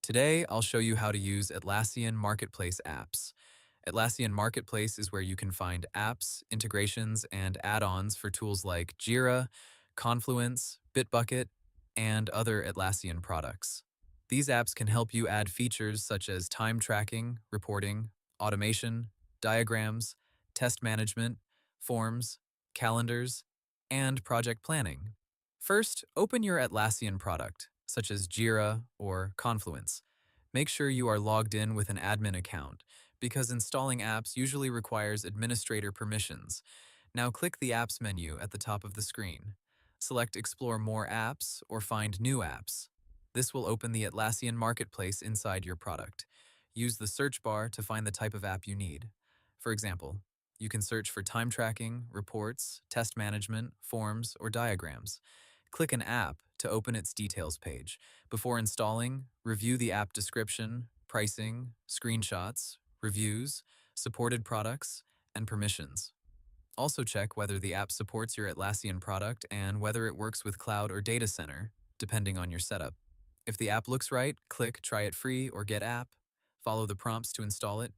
Today, I'll show you how to use Atlassian Marketplace apps. Atlassian Marketplace is where you can find apps, integrations, and add-ons for tools like Jira, Confluence, Bitbucket, and other Atlassian products. These apps can help you add features such as time tracking, reporting, automation, diagrams, test management, forms, calendars, and project planning. First, open your Atlassian product, such as Jira or Confluence. Make sure you are logged in with an admin account, because installing apps usually requires administrator permissions. Now click the Apps menu at the top of the screen. Select Explore More Apps or Find New Apps. This will open the Atlassian Marketplace inside your product. Use the search bar to find the type of app you need. For example, you can search for time tracking, reports, test management, forms, or diagrams. Click an app to open its details page. Before installing, review the app description, pricing, screenshots, reviews, supported products, and permissions. Also check whether the app supports your Atlassian product and whether it works with cloud or data center, depending on your setup. If the app looks right, click Try it free or Get app. Follow the prompts to install it.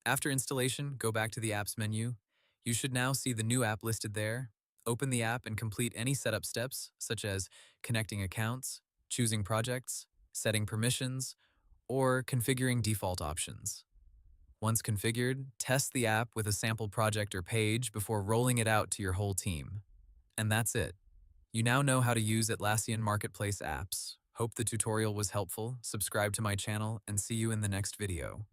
After installation, go back to the Apps menu. You should now see the new app listed there. Open the app and complete any setup steps, such as connecting accounts, choosing projects, setting permissions, or configuring default options. Once configured, test the app with a sample project or page before rolling it out to your whole team. And that's it. You now know how to use Atlassian Marketplace apps. Hope the tutorial was helpful. Subscribe to my channel and see you in the next video.